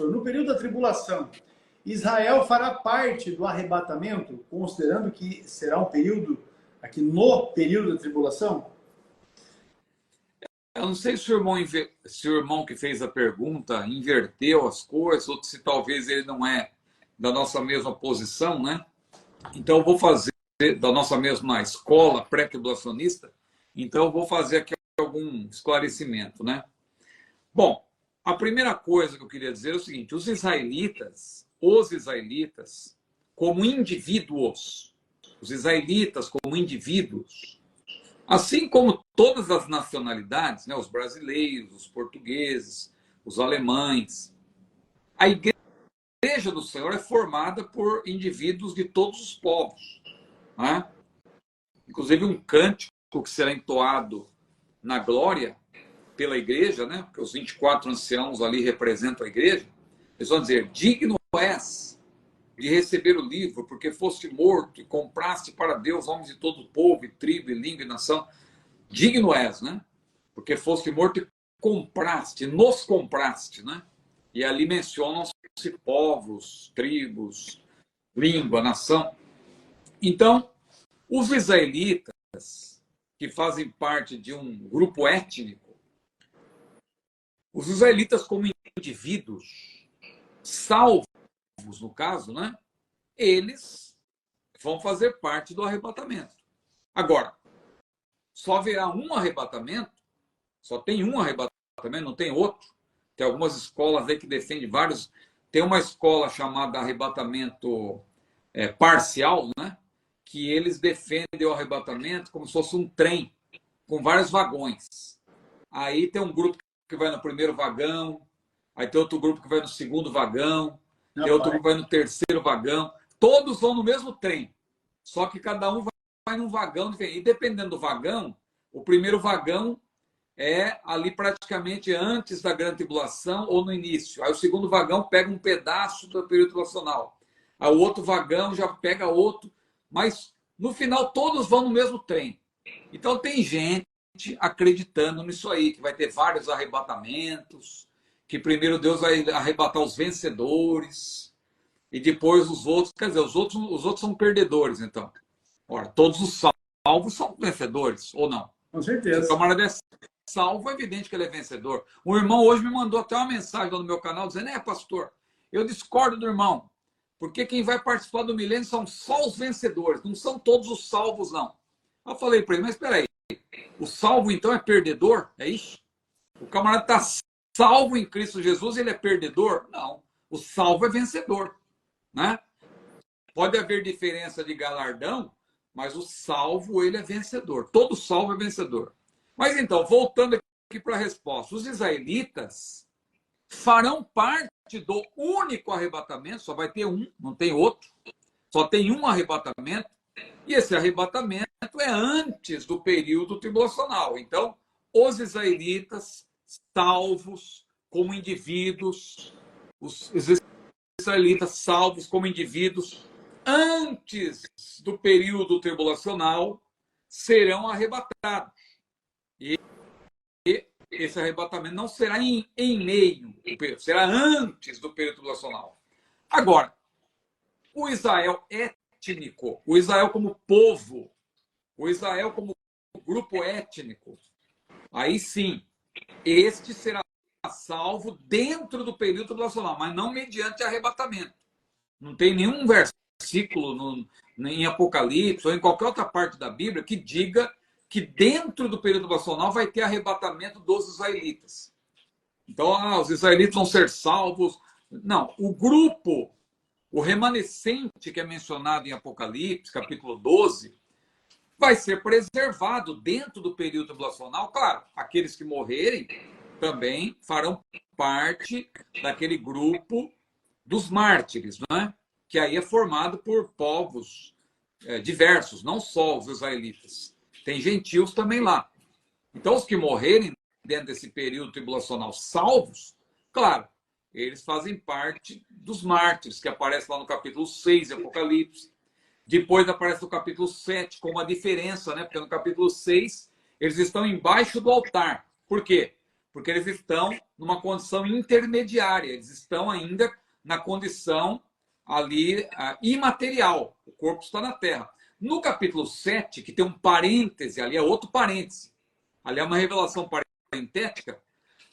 no período da tribulação, Israel fará parte do arrebatamento, considerando que será um período, aqui no período da tribulação? Eu não sei se o irmão que fez a pergunta inverteu as coisas, ou se talvez ele não é da nossa mesma posição, né? Então, eu vou fazer da nossa mesma escola pré-tribulacionista, então eu vou fazer aqui algum esclarecimento, né? Bom, a primeira coisa que eu queria dizer é o seguinte: os israelitas, como indivíduos, os israelitas como indivíduos, assim como todas as nacionalidades, né, os brasileiros, os portugueses, os alemães, a igreja do Senhor é formada por indivíduos de todos os povos, né? Inclusive um cântico que será entoado na glória pela igreja, né? Porque os 24 anciãos ali representam a igreja. Eles vão dizer: digno és de receber o livro, porque foste morto e compraste para Deus homens de todo povo, e tribo, e língua, e nação. Digno és, né? Porque foste morto e nos compraste, né? E ali mencionam-se povos, tribos, língua, nação. Então, os israelitas, que fazem parte de um grupo étnico, os israelitas como indivíduos, salvos no caso, né? Eles vão fazer parte do arrebatamento. Agora, só haverá um arrebatamento, só tem um arrebatamento, não tem outro. Tem algumas escolas aí que defendem vários. Tem uma escola chamada arrebatamento parcial, né? Que eles defendem o arrebatamento como se fosse um trem com vários vagões. Aí tem um grupo que vai no primeiro vagão, aí tem outro grupo que vai no segundo vagão, tem outro grupo que vai no terceiro vagão. Todos vão no mesmo trem, só que cada um vai num vagão diferente. E dependendo do vagão, o primeiro vagão é ali praticamente antes da grande tribulação ou no início. Aí o segundo vagão pega um pedaço do período tribulacional. Aí o outro vagão já pega outro. Mas no final todos vão no mesmo trem. Então tem gente acreditando nisso aí, que vai ter vários arrebatamentos, que primeiro Deus vai arrebatar os vencedores e depois os outros. Quer dizer, os outros são perdedores, então. Ora, todos os salvos são vencedores, ou não? Com certeza. Se o camarada é salvo, é evidente que ele é vencedor. Um irmão hoje me mandou até uma mensagem lá no meu canal dizendo: pastor, eu discordo do irmão, porque quem vai participar do milênio são só os vencedores, não são todos os salvos, não. Eu falei para ele: mas espera aí, o salvo então é perdedor? É isso? O camarada está salvo em Cristo Jesus e ele é perdedor? Não, o salvo é vencedor, né? Pode haver diferença de galardão, mas o salvo, ele é vencedor. Todo salvo é vencedor. Mas então, voltando aqui para a resposta, os israelitas farão parte do único arrebatamento, só vai ter um, não tem outro, só tem um arrebatamento, e esse arrebatamento é antes do período tribulacional. Então, os israelitas salvos como indivíduos, os israelitas salvos como indivíduos antes do período tribulacional serão arrebatados. E esse arrebatamento não será em meio, será antes do período tribulacional. Agora, o Israel étnico, o Israel como povo, o Israel como grupo étnico, aí sim, este será salvo dentro do período tribulacional, mas não mediante arrebatamento. Não tem nenhum versículo em Apocalipse ou em qualquer outra parte da Bíblia que diga que dentro do período tribulacional vai ter arrebatamento dos israelitas. Então, os israelitas vão ser salvos. Não, o grupo, o remanescente que é mencionado em Apocalipse, capítulo 12, vai ser preservado dentro do período tribulacional. Claro, aqueles que morrerem também farão parte daquele grupo dos mártires, não é? Que aí é formado por povos diversos, não só os israelitas. Tem gentios também lá. Então, os que morrerem dentro desse período tribulacional salvos, claro, eles fazem parte dos mártires, que aparece lá no capítulo 6 de Apocalipse. Depois aparece no capítulo 7, com uma diferença, né? Porque no capítulo 6, eles estão embaixo do altar. Por quê? porque eles estão numa condição intermediária, eles estão ainda na condição ali imaterial, o corpo está na terra. No capítulo 7, que tem um parêntese ali, é outro parêntese, ali é uma revelação parentética,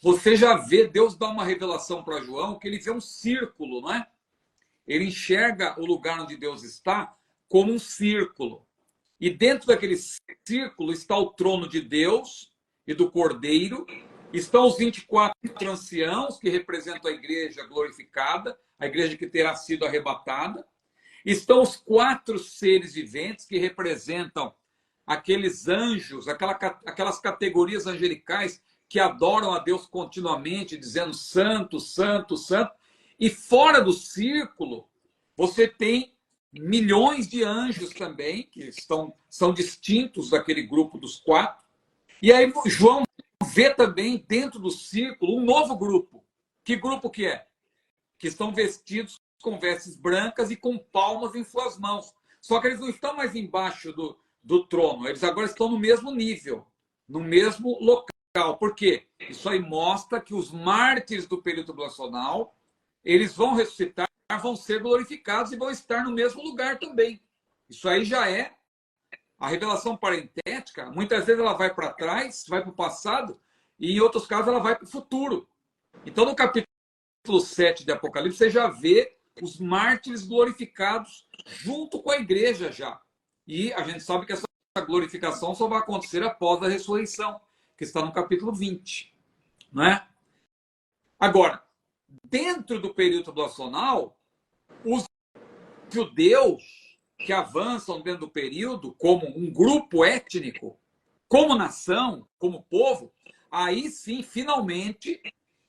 você já vê, Deus dá uma revelação para João, que ele vê um círculo, não é? Ele enxerga o lugar onde Deus está como um círculo. E dentro daquele círculo está o trono de Deus e do Cordeiro, estão os 24 anciãos, que representam a igreja glorificada, a igreja que terá sido arrebatada. Estão os 4 seres viventes, que representam aqueles anjos, aquelas categorias angelicais que adoram a Deus continuamente, dizendo santo, santo, santo. E fora do círculo, você tem milhões de anjos também, que são distintos daquele grupo dos 4. E aí João vê também dentro do círculo um novo grupo. Que grupo que é? Que estão vestidos com vestes brancas e com palmas em suas mãos. Só que eles não estão mais embaixo do trono, eles agora estão no mesmo nível, no mesmo local. Por quê? Isso aí mostra que os mártires do período tribulacional, eles vão ressuscitar, vão ser glorificados e vão estar no mesmo lugar também. Isso aí já é a revelação parentética. Muitas vezes ela vai para trás, vai para o passado, e em outros casos ela vai para o futuro. Então, no capítulo 7 de Apocalipse, você já vê os mártires glorificados junto com a igreja já. E a gente sabe que essa glorificação só vai acontecer após a ressurreição, que está no capítulo 20. Não é? Agora, dentro do período tribulacional, os judeus que avançam dentro do período como um grupo étnico, como nação, como povo, aí sim, finalmente,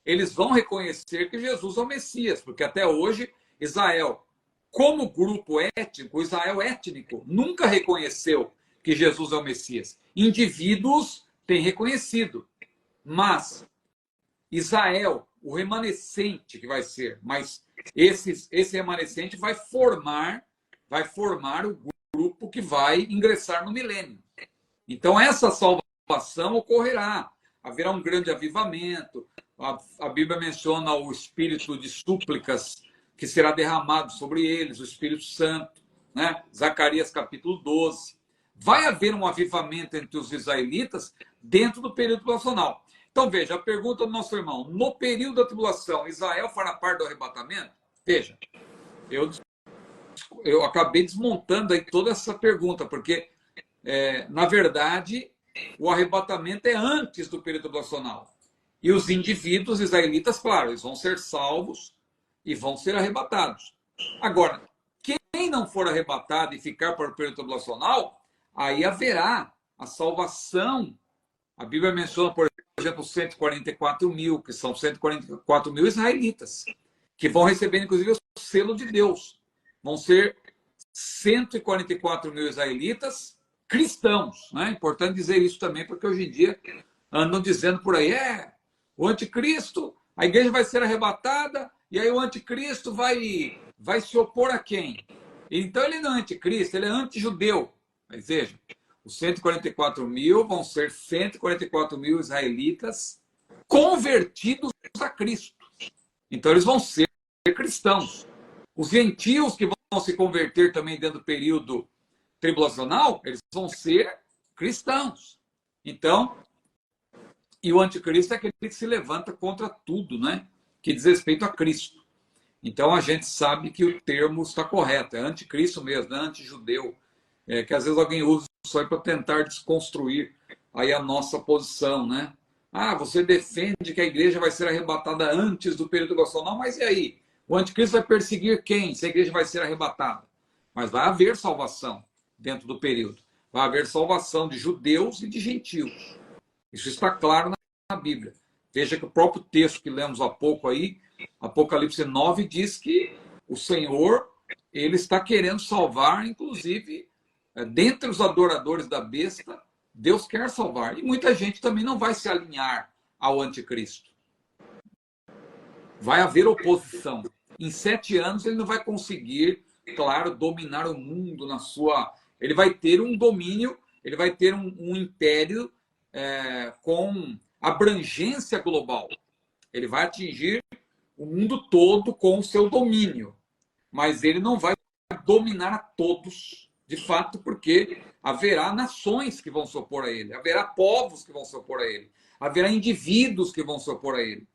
eles vão reconhecer que Jesus é o Messias, porque até hoje, Israel, como grupo étnico, Israel étnico, nunca reconheceu que Jesus é o Messias. Indivíduos têm reconhecido, mas Israel, o remanescente que vai ser, mas esse remanescente vai formar o grupo que vai ingressar no milênio. Então, essa salvação ocorrerá. Haverá um grande avivamento. A Bíblia menciona o espírito de súplicas que será derramado sobre eles, o Espírito Santo, né? Zacarias capítulo 12. Vai haver um avivamento entre os israelitas dentro do período tribulacional. Então, veja, a pergunta do nosso irmão: no período da tribulação, Israel fará parte do arrebatamento? Veja, eu acabei desmontando aí toda essa pergunta, porque, na verdade, o arrebatamento é antes do período tribulacional. E os indivíduos israelitas, claro, eles vão ser salvos e vão ser arrebatados. Agora, quem não for arrebatado e ficar para o período tribulacional, aí haverá a salvação. A Bíblia menciona, por exemplo, 144 mil, que são 144 mil israelitas, que vão receber, inclusive, o selo de Deus. Vão ser 144 mil israelitas cristãos. Né? É importante dizer isso também, porque hoje em dia andam dizendo por aí, o anticristo, a igreja vai ser arrebatada, e aí o anticristo vai se opor a quem? Então ele não é anticristo, ele é antijudeu. Mas veja, os 144 mil vão ser 144 mil israelitas convertidos a Cristo. Então eles vão ser cristãos. Os gentios que vão se converter também dentro do período tribulacional, eles vão ser cristãos. Então, e o anticristo é aquele que se levanta contra tudo, né? Que diz respeito a Cristo. Então a gente sabe que o termo está correto, é anticristo mesmo, não é antijudeu. Que às vezes alguém usa isso aí para tentar desconstruir aí a nossa posição, né? Você defende que a igreja vai ser arrebatada antes do período tribulacional, mas e aí? O anticristo vai perseguir quem se a igreja vai ser arrebatada? Mas vai haver salvação dentro do período. Vai haver salvação de judeus e de gentios. Isso está claro na Bíblia. Veja que o próprio texto que lemos há pouco aí, Apocalipse 9, diz que o Senhor, ele está querendo salvar, inclusive, dentre os adoradores da besta, Deus quer salvar. E muita gente também não vai se alinhar ao anticristo. Vai haver oposição. Em 7 anos ele não vai conseguir, claro, dominar o mundo na sua... Ele vai ter um domínio, ele vai ter um império com abrangência global. Ele vai atingir o mundo todo com o seu domínio, mas ele não vai dominar a todos, de fato, porque haverá nações que vão se opor a ele, haverá povos que vão se opor a ele, haverá indivíduos que vão se opor a ele.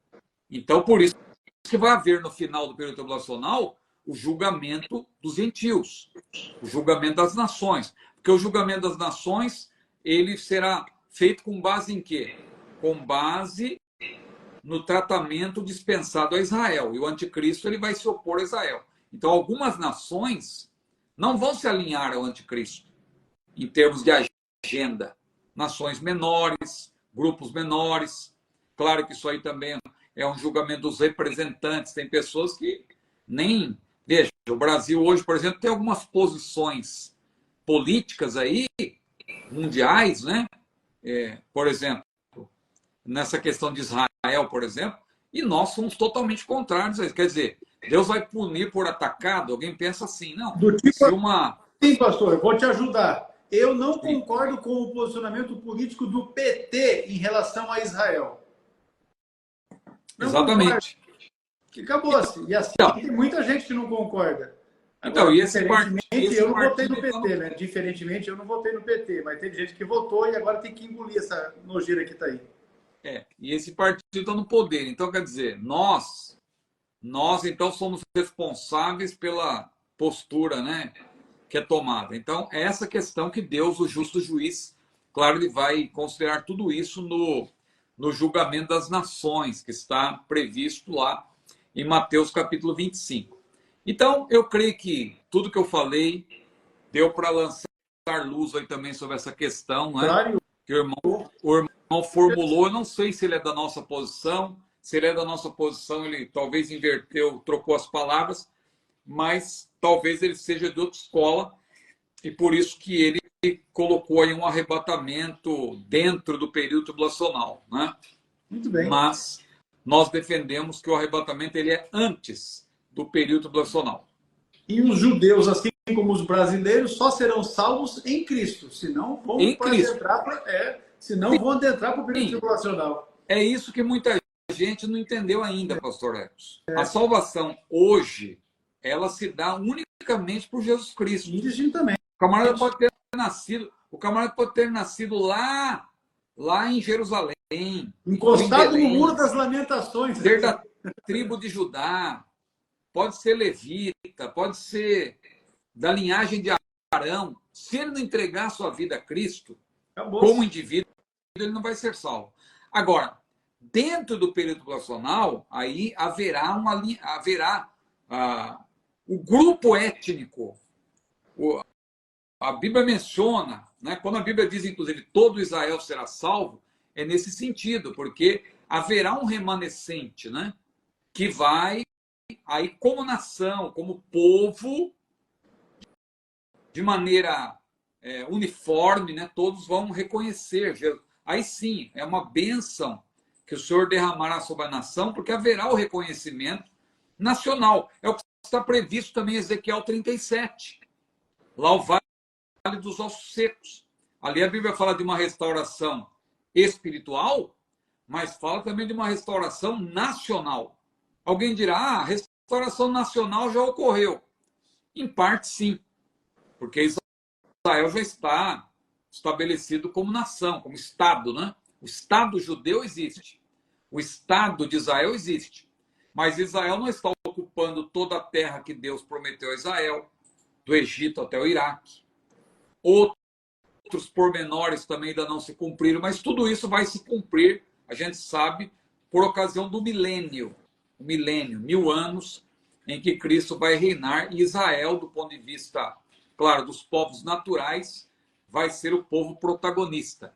Então, por isso que vai haver no final do período tribulacional o julgamento dos gentios, o julgamento das nações. Porque o julgamento das nações, ele será feito com base em quê? Com base no tratamento dispensado a Israel. E o anticristo ele vai se opor a Israel. Então, algumas nações não vão se alinhar ao anticristo em termos de agenda. Nações menores, grupos menores. Claro que isso aí também é um julgamento dos representantes. Tem pessoas que nem... Veja, o Brasil hoje, por exemplo, tem algumas posições políticas aí, mundiais, né? Por exemplo, nessa questão de Israel, por exemplo, e nós somos totalmente contrários a isso. Quer dizer, Deus vai punir por atacado? Alguém pensa assim, não. Do tipo, se uma... Sim, pastor, eu vou te ajudar. Eu não Sim. concordo com o posicionamento político do PT em relação a Israel. Não Exatamente. concordo. Que acabou-se. E assim, Então, tem muita gente que não concorda. Então, Agora, e esse diferentemente, eu não votei no partido PT, né? Diferentemente, eu não votei no PT, mas teve gente que votou e agora tem que engolir essa nojeira que está aí. E esse partido está no poder. Então, quer dizer, nós então somos responsáveis pela postura, né, que é tomada. Então, é essa questão que Deus, o justo juiz, claro, ele vai considerar tudo isso no julgamento das nações, que está previsto lá em Mateus capítulo 25. Então, eu creio que tudo que eu falei deu para lançar luz aí também sobre essa questão, né? Claro. Que o irmão formulou. Eu não sei se ele é da nossa posição. Se ele é da nossa posição, ele talvez inverteu, trocou as palavras, mas talvez ele seja de outra escola, e por isso que ele colocou aí um arrebatamento dentro do período tribulacional, né? Muito bem. Mas nós defendemos que o arrebatamento ele é antes do período tribulacional. E os judeus, assim como os brasileiros, só serão salvos em Cristo, senão vão adentrar para o período tribulacional. É isso que muita gente não entendeu ainda, pastor Ecos. A salvação hoje, ela se dá unicamente por Jesus Cristo. Indistintamente. O camarada pode ter nascido lá em Jerusalém, encostado no Muro das Lamentações, ser da tribo de Judá, pode ser levita, pode ser da linhagem de Arão. Se ele não entregar a sua vida a Cristo, como indivíduo, ele não vai ser salvo. Agora, dentro do período tribulacional, aí haverá o grupo étnico. A Bíblia menciona, né, quando a Bíblia diz, inclusive, todo Israel será salvo, é nesse sentido, porque haverá um remanescente, né, que vai, aí como nação, como povo, de maneira uniforme, né, todos vão reconhecer Jesus. Aí sim, é uma bênção que o Senhor derramará sobre a nação, porque haverá o reconhecimento nacional. É o que está previsto também em Ezequiel 37. Lá o Vale dos Ossos Secos. Ali a Bíblia fala de uma restauração espiritual, mas fala também de uma restauração nacional. Alguém dirá, a restauração nacional já ocorreu. Em parte, sim, porque Israel já está estabelecido como nação, como Estado, né? O Estado judeu existe. O Estado de Israel existe. Mas Israel não está ocupando toda a terra que Deus prometeu a Israel, do Egito até o Iraque. Outros pormenores também ainda não se cumpriram, mas tudo isso vai se cumprir, a gente sabe, por ocasião do milênio. O milênio, 1000 anos, em que Cristo vai reinar, e Israel, do ponto de vista, claro, dos povos naturais, vai ser o povo protagonista.